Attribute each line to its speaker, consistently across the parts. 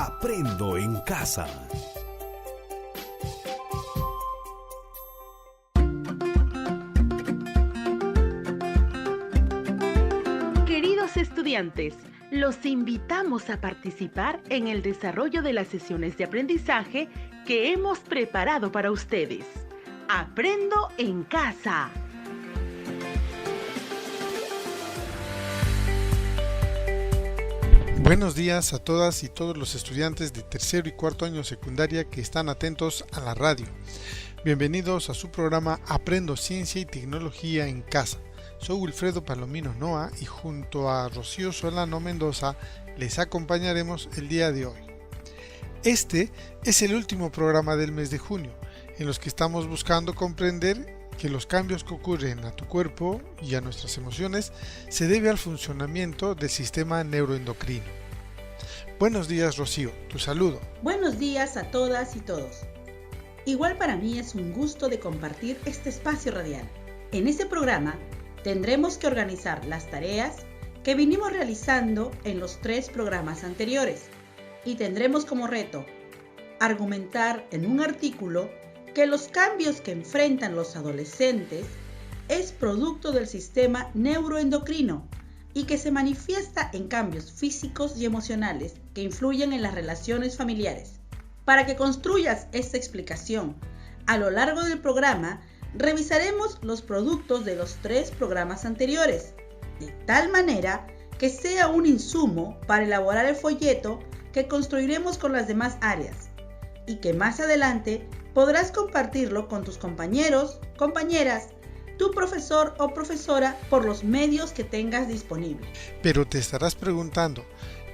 Speaker 1: Aprendo en casa.
Speaker 2: Queridos estudiantes, los invitamos a participar en el desarrollo de las sesiones de aprendizaje que hemos preparado para ustedes. Aprendo en casa.
Speaker 3: Buenos días a todas y todos los estudiantes de tercero y cuarto año secundaria que están atentos a la radio. Bienvenidos a su programa Aprendo Ciencia y Tecnología en Casa. Soy Wilfredo Palomino Noa y junto a Rocío Solano Mendoza les acompañaremos el día de hoy. Este es el último programa del mes de junio, en los que estamos buscando comprender que los cambios que ocurren a tu cuerpo y a nuestras emociones se debe al funcionamiento del sistema neuroendocrino. Buenos días, Rocío, tu saludo.
Speaker 4: Buenos días a todas y todos. Igual para mí es un gusto de compartir este espacio radial. En este programa tendremos que organizar las tareas que vinimos realizando en los 3 programas anteriores y tendremos como reto argumentar en un artículo que los cambios que enfrentan los adolescentes es producto del sistema neuroendocrino y que se manifiesta en cambios físicos y emocionales que influyen en las relaciones familiares. Para que construyas esta explicación, a lo largo del programa revisaremos los productos de los 3 programas anteriores, de tal manera que sea un insumo para elaborar el folleto que construiremos con las demás áreas y que más adelante podrás compartirlo con tus compañeros, compañeras, tu profesor o profesora por los medios que tengas disponibles.
Speaker 3: Pero te estarás preguntando,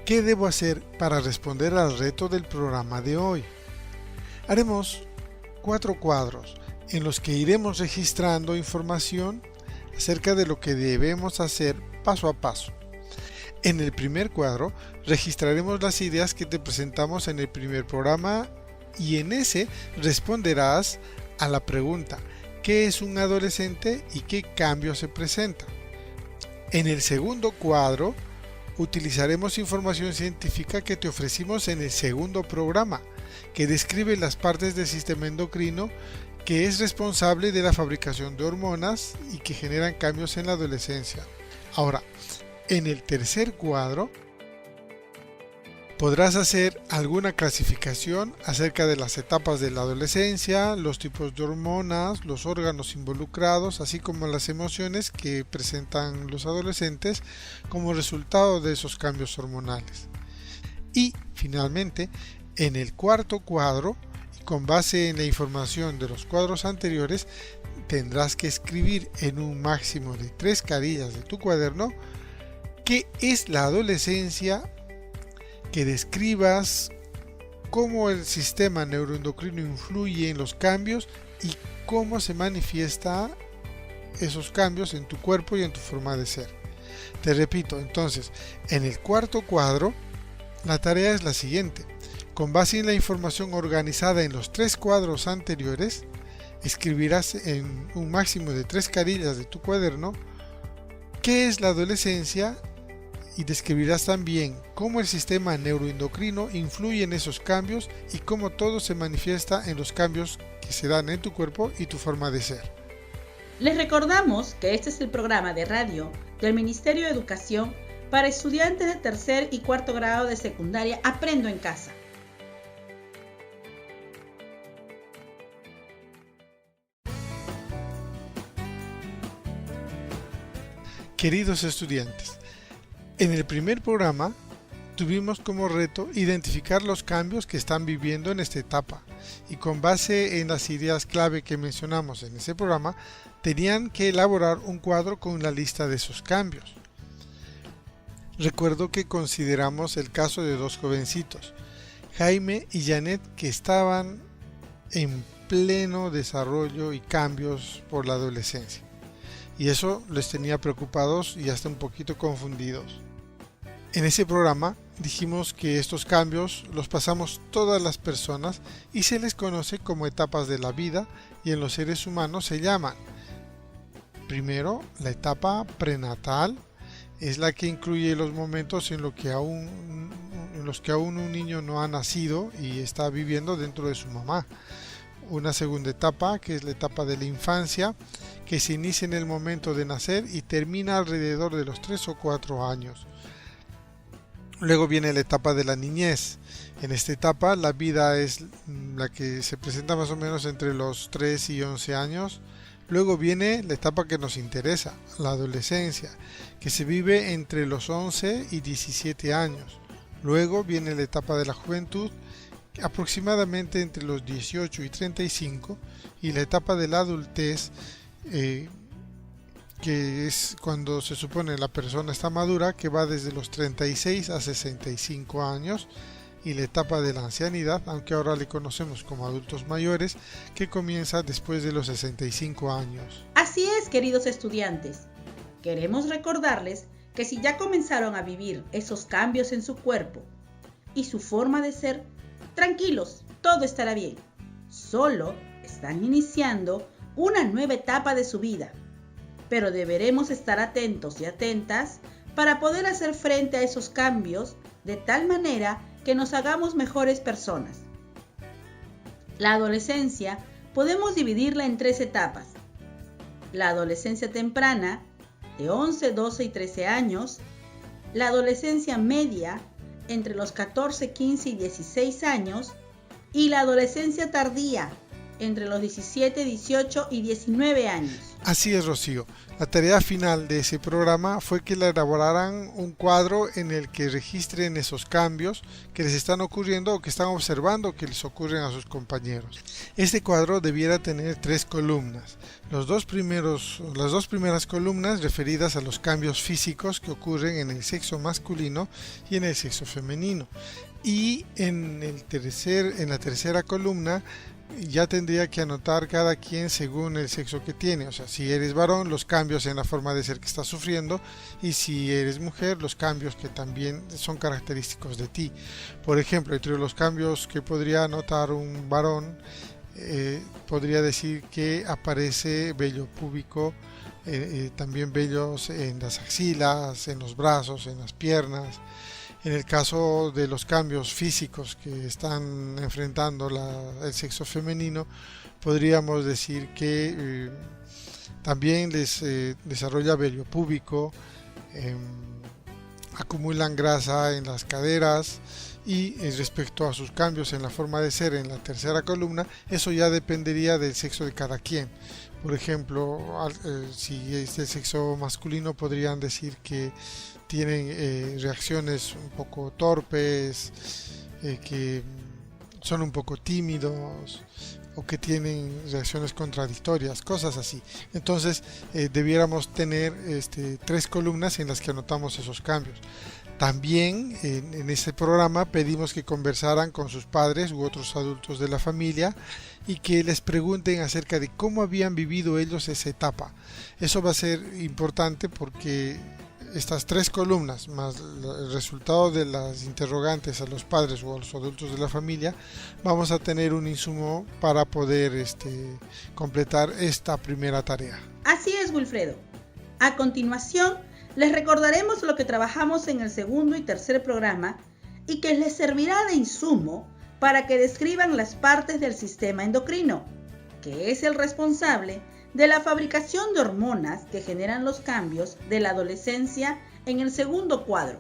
Speaker 3: ¿qué debo hacer para responder al reto del programa de hoy? Haremos 4 cuadros en los que iremos registrando información acerca de lo que debemos hacer paso a paso. En el primer cuadro registraremos las ideas que te presentamos en el primer programa y en ese responderás a la pregunta ¿qué es un adolescente y qué cambios se presentan? En el segundo cuadro utilizaremos información científica que te ofrecimos en el segundo programa, que describe las partes del sistema endocrino que es responsable de la fabricación de hormonas y que generan cambios en la adolescencia. Ahora, en el tercer cuadro podrás hacer alguna clasificación acerca de las etapas de la adolescencia, los tipos de hormonas, los órganos involucrados, así como las emociones que presentan los adolescentes como resultado de esos cambios hormonales. Y finalmente, en el cuarto cuadro, y con base en la información de los cuadros anteriores, tendrás que escribir en un máximo de 3 carillas de tu cuaderno qué es la adolescencia, que describas cómo el sistema neuroendocrino influye en los cambios y cómo se manifiesta esos cambios en tu cuerpo y en tu forma de ser. Te repito, entonces, en el cuarto cuadro, la tarea es la siguiente. Con base en la información organizada en los 3 cuadros anteriores, escribirás en un máximo de 3 carillas de tu cuaderno qué es la adolescencia y describirás también cómo el sistema neuroendocrino influye en esos cambios y cómo todo se manifiesta en los cambios que se dan en tu cuerpo y tu forma de ser.
Speaker 4: Les recordamos que este es el programa de radio del Ministerio de Educación para estudiantes de tercer y cuarto grado de secundaria Aprendo en Casa.
Speaker 3: Queridos estudiantes, en el primer programa tuvimos como reto identificar los cambios que están viviendo en esta etapa y con base en las ideas clave que mencionamos en ese programa tenían que elaborar un cuadro con la lista de esos cambios. Recuerdo que consideramos el caso de 2 jovencitos, Jaime y Janet, que estaban en pleno desarrollo y cambios por la adolescencia. Y eso les tenía preocupados y hasta un poquito confundidos. En ese programa dijimos que estos cambios los pasamos todas las personas y se les conoce como etapas de la vida y en los seres humanos se llaman. Primero, la etapa prenatal es la que incluye los momentos en los los que aún un niño no ha nacido y está viviendo dentro de su mamá. Una segunda etapa, que es la etapa de la infancia, que se inicia en el momento de nacer y termina alrededor de los 3 o 4 años. Luego viene la etapa de la niñez. En esta etapa la vida es la que se presenta más o menos entre los 3 y 11 años. Luego viene la etapa que nos interesa, la adolescencia, que se vive entre los 11 y 17 años. Luego viene la etapa de la juventud, aproximadamente entre los 18 y 35, y la etapa de la adultez, que es cuando se supone la persona está madura, que va desde los 36 a 65 años, y la etapa de la ancianidad, aunque ahora le conocemos como adultos mayores, que comienza después de los 65 años.
Speaker 4: Así es, queridos estudiantes. Queremos recordarles que si ya comenzaron a vivir esos cambios en su cuerpo y su forma de ser, tranquilos, todo estará bien. Solo están iniciando una nueva etapa de su vida, pero deberemos estar atentos y atentas para poder hacer frente a esos cambios de tal manera que nos hagamos mejores personas. La adolescencia podemos dividirla en 3 etapas. La adolescencia temprana, de 11, 12 y 13 años. La adolescencia media, entre los 14, 15 y 16 años. Y la adolescencia tardía, entre los 17, 18 y 19 años.
Speaker 3: Así es, Rocío. La tarea final de ese programa fue que le elaboraran un cuadro en el que registren esos cambios que les están ocurriendo o que están observando que les ocurren a sus compañeros. Este cuadro debiera tener 3 columnas. Las dos primeras columnas referidas a los cambios físicos que ocurren en el sexo masculino y en el sexo femenino. Y en la tercera columna ya tendría que anotar cada quien según el sexo que tiene. O sea, si eres varón, los cambios en la forma de ser que estás sufriendo, y si eres mujer, los cambios que también son característicos de ti. Por ejemplo, entre los cambios que podría anotar un varón, podría decir que aparece vello púbico, también vellos en las axilas, en los brazos, en las piernas. En el caso de los cambios físicos que están enfrentando el sexo femenino, podríamos decir que también les desarrolla vello púbico, acumulan grasa en las caderas, y respecto a sus cambios en la forma de ser en la tercera columna, eso ya dependería del sexo de cada quien. Por ejemplo, si es del sexo masculino, podrían decir que tienen reacciones un poco torpes, que son un poco tímidos, o que tienen reacciones contradictorias, cosas así. Entonces debiéramos tener 3 columnas en las que anotamos esos cambios. También en este programa pedimos que conversaran con sus padres u otros adultos de la familia y que les pregunten acerca de cómo habían vivido ellos esa etapa. Eso va a ser importante porque estas 3 columnas más el resultado de las interrogantes a los padres o a los adultos de la familia, vamos a tener un insumo para poder completar esta primera tarea.
Speaker 4: Así es, Wilfredo. A continuación, les recordaremos lo que trabajamos en el segundo y tercer programa y que les servirá de insumo para que describan las partes del sistema endocrino, que es el responsable de la fabricación de hormonas que generan los cambios de la adolescencia en el segundo cuadro.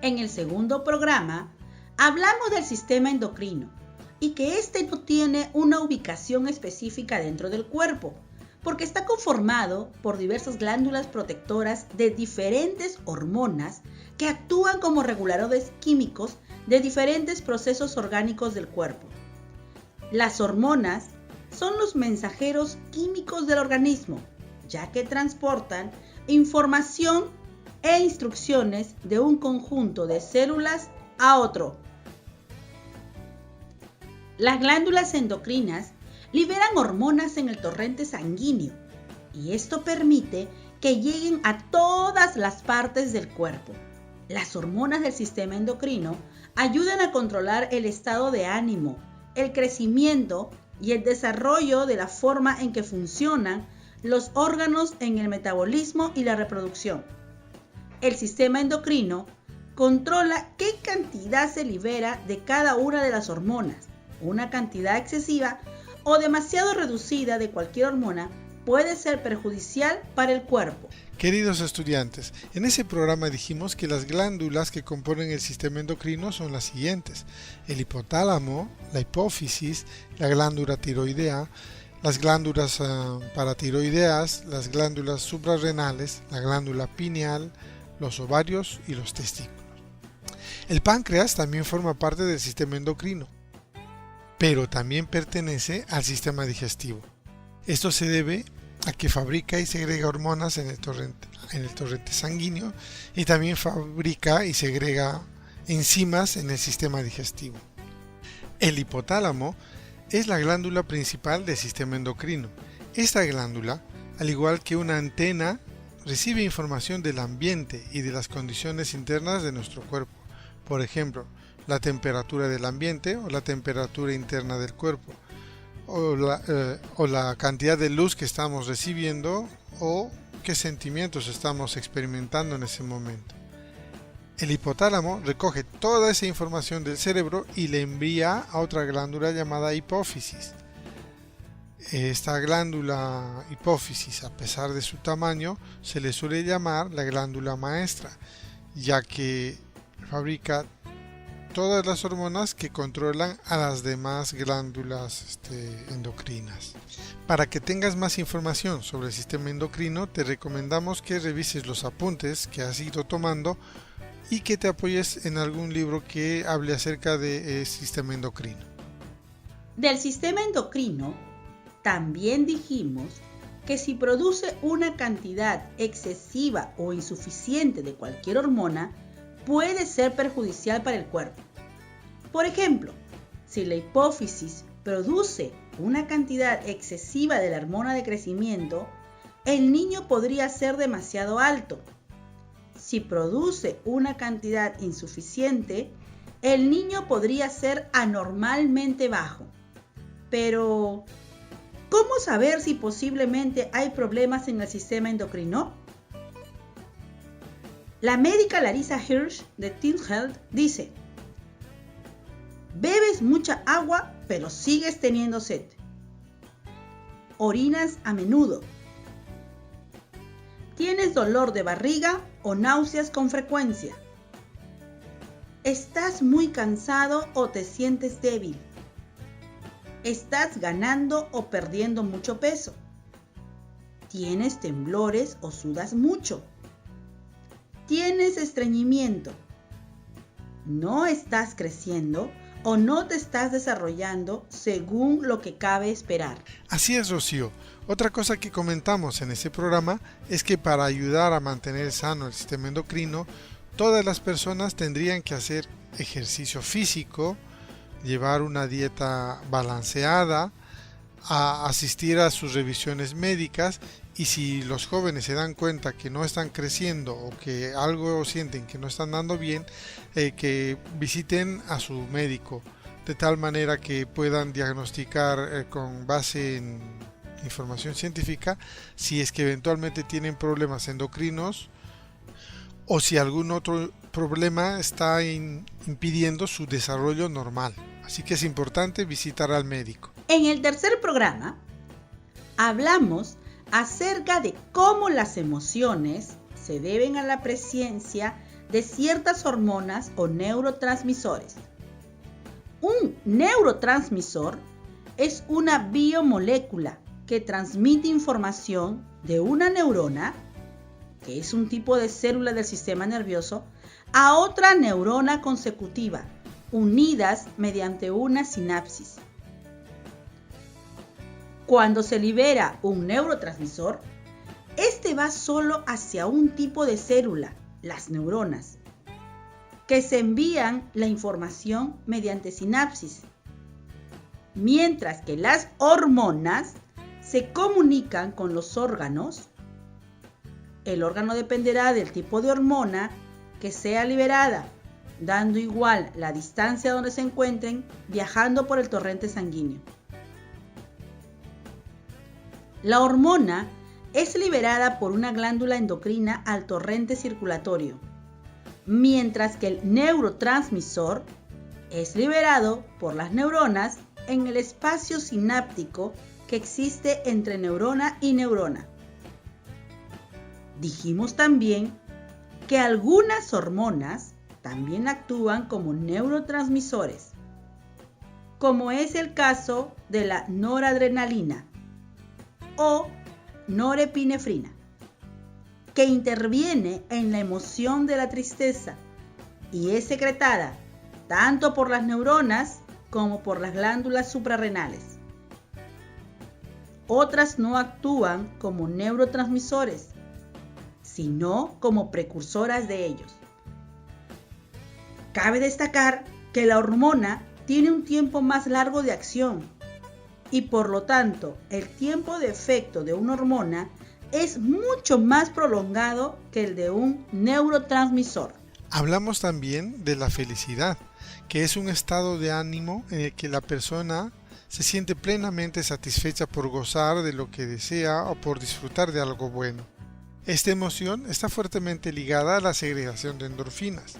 Speaker 4: En el segundo programa hablamos del sistema endocrino y que este no tiene una ubicación específica dentro del cuerpo, porque está conformado por diversas glándulas protectoras de diferentes hormonas que actúan como reguladores químicos de diferentes procesos orgánicos del cuerpo. Las hormonas son los mensajeros químicos del organismo, ya que transportan información e instrucciones de un conjunto de células a otro. Las glándulas endocrinas liberan hormonas en el torrente sanguíneo y esto permite que lleguen a todas las partes del cuerpo. Las hormonas del sistema endocrino ayudan a controlar el estado de ánimo, el crecimiento y el desarrollo de la forma en que funcionan los órganos en el metabolismo y la reproducción. El sistema endocrino controla qué cantidad se libera de cada una de las hormonas. Una cantidad excesiva o demasiado reducida de cualquier hormona puede ser perjudicial para el cuerpo.
Speaker 3: Queridos estudiantes, en ese programa dijimos que las glándulas que componen el sistema endocrino son las siguientes: el hipotálamo, la hipófisis, la glándula tiroidea, las glándulas paratiroideas, las glándulas suprarrenales, la glándula pineal, los ovarios y los testículos. El páncreas también forma parte del sistema endocrino, pero también pertenece al sistema digestivo. Esto se debe a que fabrica y segrega hormonas en el torrente sanguíneo y también fabrica y segrega enzimas en el sistema digestivo. El hipotálamo es la glándula principal del sistema endocrino. Esta glándula, al igual que una antena, recibe información del ambiente y de las condiciones internas de nuestro cuerpo. Por ejemplo, la temperatura del ambiente o la temperatura interna del cuerpo, o la cantidad de luz que estamos recibiendo o qué sentimientos estamos experimentando en ese momento. El hipotálamo recoge toda esa información del cerebro y le envía a otra glándula llamada hipófisis. Esta glándula hipófisis, a pesar de su tamaño, se le suele llamar la glándula maestra, ya que fabrica todas las hormonas que controlan a las demás glándulas endocrinas. Para que tengas más información sobre el sistema endocrino, te recomendamos que revises los apuntes que has ido tomando y que te apoyes en algún libro que hable acerca del sistema endocrino.
Speaker 4: Del sistema endocrino, también dijimos que si produce una cantidad excesiva o insuficiente de cualquier hormona, puede ser perjudicial para el cuerpo. Por ejemplo, si la hipófisis produce una cantidad excesiva de la hormona de crecimiento, el niño podría ser demasiado alto. Si produce una cantidad insuficiente, el niño podría ser anormalmente bajo. Pero, ¿cómo saber si posiblemente hay problemas en el sistema endocrino? La médica Larissa Hirsch de Teen Health dice: bebes mucha agua, pero sigues teniendo sed. Orinas a menudo. Tienes dolor de barriga o náuseas con frecuencia. Estás muy cansado o te sientes débil. Estás ganando o perdiendo mucho peso. Tienes temblores o sudas mucho. Tienes estreñimiento. No estás creciendo o no te estás desarrollando según lo que cabe esperar.
Speaker 3: Así es, Rocío. Otra cosa que comentamos en ese programa es que para ayudar a mantener sano el sistema endocrino, todas las personas tendrían que hacer ejercicio físico, llevar una dieta balanceada, a asistir a sus revisiones médicas, y si los jóvenes se dan cuenta que no están creciendo o que algo sienten que no están dando bien, que visiten a su médico, de tal manera que puedan diagnosticar con base en información científica si es que eventualmente tienen problemas endocrinos o si algún otro problema está impidiendo su desarrollo normal. Así que es importante visitar al médico.
Speaker 4: En el tercer programa hablamos acerca de cómo las emociones se deben a la presencia de ciertas hormonas o neurotransmisores. Un neurotransmisor es una biomolécula que transmite información de una neurona, que es un tipo de célula del sistema nervioso, a otra neurona consecutiva, unidas mediante una sinapsis. Cuando se libera un neurotransmisor, este va solo hacia un tipo de célula, las neuronas, que se envían la información mediante sinapsis, mientras que las hormonas se comunican con los órganos. El órgano dependerá del tipo de hormona que sea liberada, dando igual la distancia donde se encuentren, viajando por el torrente sanguíneo. La hormona es liberada por una glándula endocrina al torrente circulatorio. mientras que el neurotransmisor es liberado por las neuronas en el espacio sináptico que existe entre neurona y neurona. Dijimos también que algunas hormonas también actúan como neurotransmisores, como es el caso de la noradrenalina o norepinefrina, que interviene en la emoción de la tristeza y es secretada tanto por las neuronas como por las glándulas suprarrenales. Otras no actúan como neurotransmisores, sino como precursoras de ellos. Cabe destacar que la hormona tiene un tiempo más largo de acción y por lo tanto el tiempo de efecto de una hormona es mucho más prolongado que el de un neurotransmisor.
Speaker 3: Hablamos también de la felicidad, que es un estado de ánimo en el que la persona se siente plenamente satisfecha por gozar de lo que desea o por disfrutar de algo bueno. Esta emoción está fuertemente ligada a la segregación de endorfinas,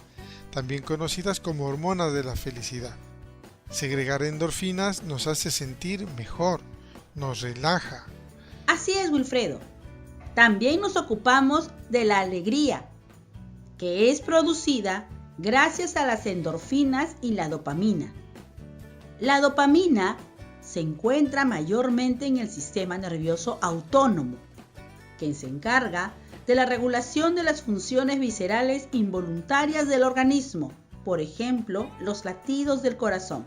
Speaker 3: también conocidas como hormonas de la felicidad. Segregar endorfinas nos hace sentir mejor, nos relaja.
Speaker 4: Así es, Wilfredo. También nos ocupamos de la alegría, que es producida gracias a las endorfinas y la dopamina. La dopamina se encuentra mayormente en el sistema nervioso autónomo, quien se encarga de la regulación de las funciones viscerales involuntarias del organismo, por ejemplo, los latidos del corazón.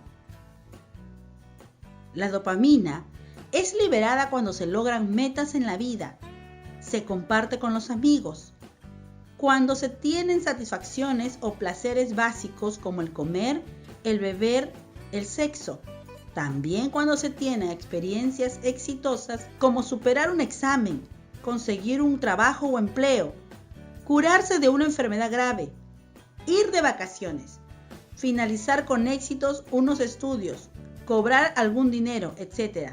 Speaker 4: La dopamina es liberada cuando se logran metas en la vida, se comparte con los amigos, cuando se tienen satisfacciones o placeres básicos como el comer, el beber, el sexo. También cuando se tienen experiencias exitosas como superar un examen, conseguir un trabajo o empleo, curarse de una enfermedad grave, ir de vacaciones, finalizar con éxitos unos estudios, cobrar algún dinero, etc.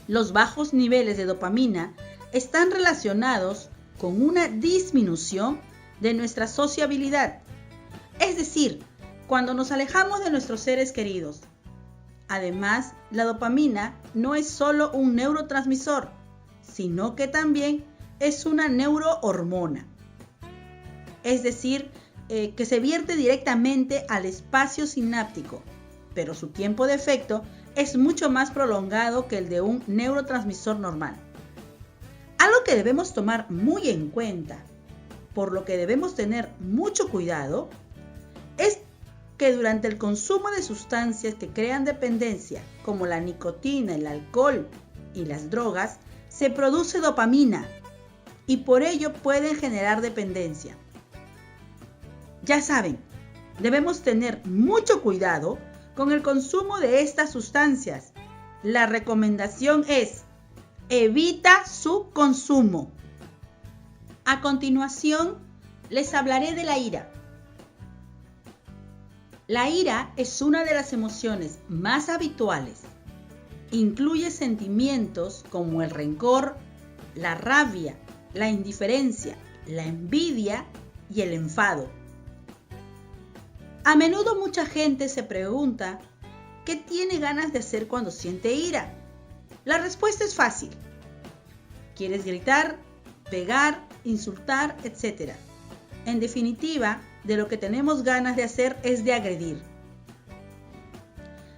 Speaker 4: Los bajos niveles de dopamina están relacionados con una disminución de nuestra sociabilidad, es decir, cuando nos alejamos de nuestros seres queridos. Además, la dopamina no es solo un neurotransmisor, sino que también es una neurohormona, es decir, que se vierte directamente al espacio sináptico, pero su tiempo de efecto es mucho más prolongado que el de un neurotransmisor normal. Algo que debemos tomar muy en cuenta, por lo que debemos tener mucho cuidado, es que durante el consumo de sustancias que crean dependencia, como la nicotina, el alcohol y las drogas, se produce dopamina y por ello pueden generar dependencia. Ya saben, debemos tener mucho cuidado con el consumo de estas sustancias. La recomendación es: evita su consumo. A continuación, les hablaré de la ira. La ira es una de las emociones más habituales. Incluye sentimientos como el rencor, la rabia, la indiferencia, la envidia y el enfado. A menudo mucha gente se pregunta ¿qué tiene ganas de hacer cuando siente ira? La respuesta es fácil. Quieres gritar, pegar, insultar, etc. En definitiva, de lo que tenemos ganas de hacer es de agredir.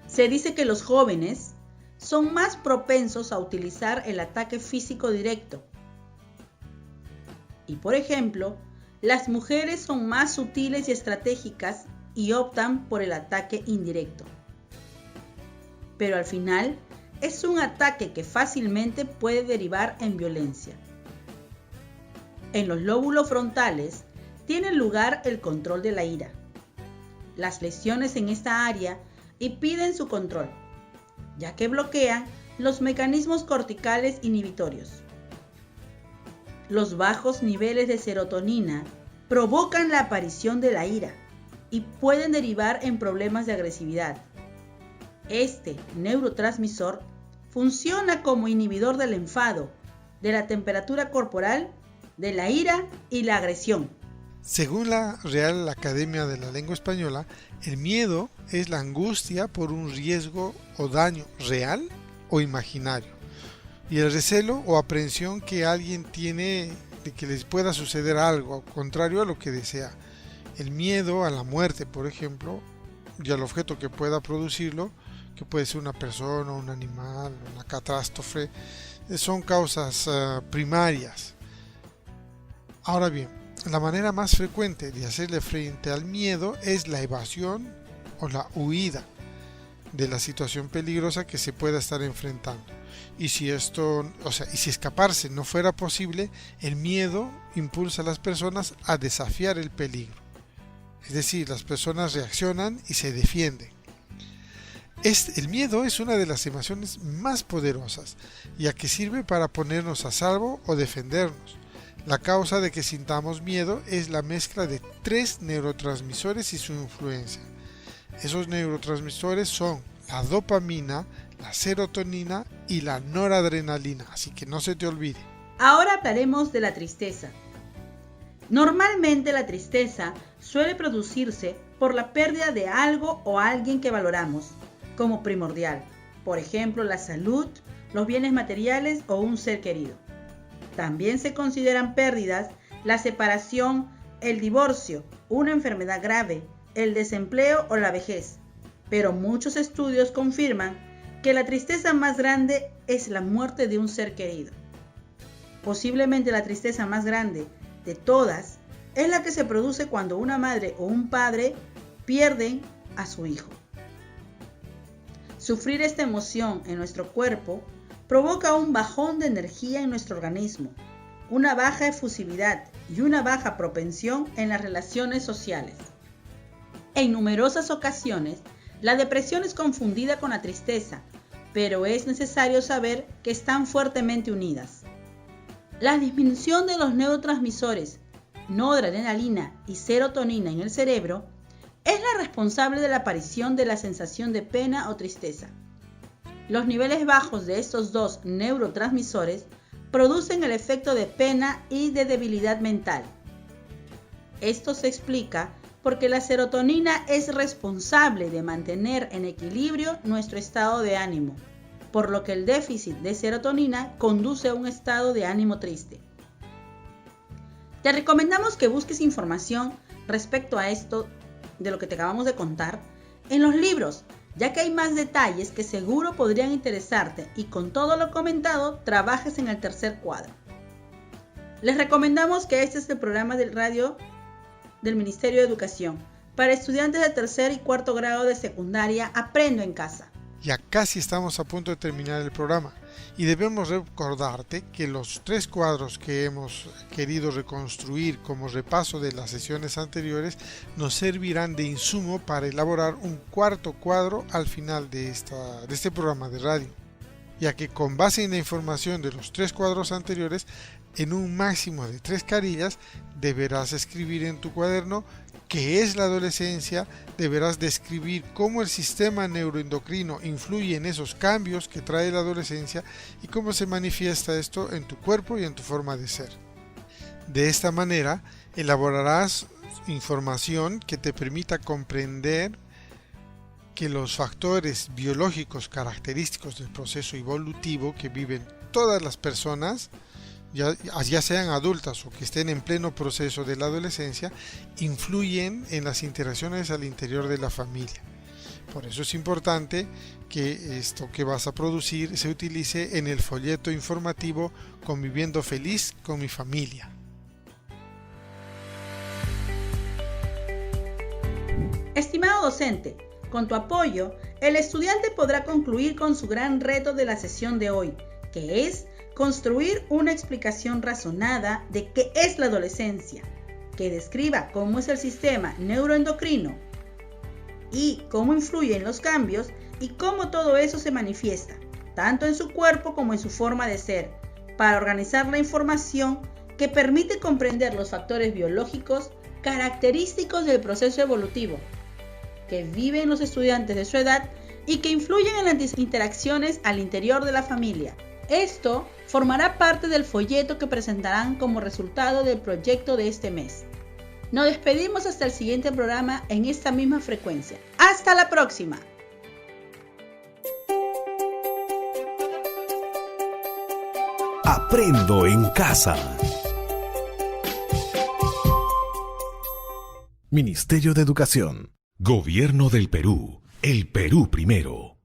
Speaker 4: Se dice que los jóvenes son más propensos a utilizar el ataque físico directo. Y por ejemplo, las mujeres son más sutiles y estratégicas y optan por el ataque indirecto. Pero al final, es un ataque que fácilmente puede derivar en violencia. En los lóbulos frontales tiene lugar el control de la ira. Las lesiones en esta área impiden su control, ya que bloquean los mecanismos corticales inhibitorios. Los bajos niveles de serotonina provocan la aparición de la ira y pueden derivar en problemas de agresividad. Este neurotransmisor funciona como inhibidor del enfado, de la temperatura corporal, de la ira y la agresión.
Speaker 3: Según la Real Academia de la Lengua Española, el miedo es la angustia por un riesgo o daño real o imaginario, y el recelo o aprehensión que alguien tiene de que les pueda suceder algo contrario a lo que desea. El miedo a la muerte, por ejemplo, y al objeto que pueda producirlo, que puede ser una persona, un animal, una catástrofe, son causas primarias. Ahora bien, la manera más frecuente de hacerle frente al miedo es la evasión o la huida de la situación peligrosa que se pueda estar enfrentando. Y si escaparse no fuera posible, el miedo impulsa a las personas a desafiar el peligro. Es decir, las personas reaccionan y se defienden. El miedo es una de las emociones más poderosas, ya que sirve para ponernos a salvo o defendernos. La causa de que sintamos miedo es la mezcla de 3 neurotransmisores y su influencia. Esos neurotransmisores son la dopamina, la serotonina y la noradrenalina, así que no se te olvide.
Speaker 4: Ahora hablaremos de la tristeza. Normalmente la tristeza suele producirse por la pérdida de algo o alguien que valoramos como primordial, por ejemplo la salud, los bienes materiales o un ser querido. También se consideran pérdidas la separación, el divorcio, una enfermedad grave, el desempleo o la vejez, pero muchos estudios confirman que la tristeza más grande es la muerte de un ser querido. Posiblemente la tristeza más grande de todas es la que se produce cuando una madre o un padre pierden a su hijo. Sufrir esta emoción en nuestro cuerpo provoca un bajón de energía en nuestro organismo, una baja efusividad y una baja propensión en las relaciones sociales. En numerosas ocasiones, la depresión es confundida con la tristeza, pero es necesario saber que están fuertemente unidas. La disminución de los neurotransmisores noradrenalina y serotonina en el cerebro es la responsable de la aparición de la sensación de pena o tristeza. Los niveles bajos de estos dos neurotransmisores producen el efecto de pena y de debilidad mental. Esto se explica porque la serotonina es responsable de mantener en equilibrio nuestro estado de ánimo, por lo que el déficit de serotonina conduce a un estado de ánimo triste. Te recomendamos que busques información respecto a esto de lo que te acabamos de contar en los libros, ya que hay más detalles que seguro podrían interesarte y con todo lo comentado trabajes en el tercer cuadro. Les recomendamos que este es el programa del radio del Ministerio de Educación para estudiantes de tercer y cuarto grado de secundaria Aprendo en Casa.
Speaker 3: Ya casi estamos a punto de terminar el programa y debemos recordarte que los 3 cuadros que hemos querido reconstruir como repaso de las sesiones anteriores nos servirán de insumo para elaborar un 4º cuadro al final de este programa de radio, ya que con base en la información de los 3 cuadros anteriores, en un máximo de 3 carillas deberás escribir en tu cuaderno qué es la adolescencia, deberás describir cómo el sistema neuroendocrino influye en esos cambios que trae la adolescencia y cómo se manifiesta esto en tu cuerpo y en tu forma de ser. De esta manera, elaborarás información que te permita comprender que los factores biológicos característicos del proceso evolutivo que viven todas las personas, ya sean adultas o que estén en pleno proceso de la adolescencia, influyen en las interacciones al interior de la familia. Por eso es importante que esto que vas a producir se utilice en el folleto informativo Conviviendo Feliz con mi Familia.
Speaker 4: Estimado docente, con tu apoyo, el estudiante podrá concluir con su gran reto de la sesión de hoy, que es construir una explicación razonada de qué es la adolescencia, que describa cómo es el sistema neuroendocrino y cómo influyen los cambios y cómo todo eso se manifiesta, tanto en su cuerpo como en su forma de ser, para organizar la información que permite comprender los factores biológicos característicos del proceso evolutivo que viven los estudiantes de su edad y que influyen en las interacciones al interior de la familia. Esto formará parte del folleto que presentarán como resultado del proyecto de este mes. Nos despedimos hasta el siguiente programa en esta misma frecuencia. ¡Hasta la próxima!
Speaker 1: Aprendo en casa. Ministerio de Educación. Gobierno del Perú. El Perú primero.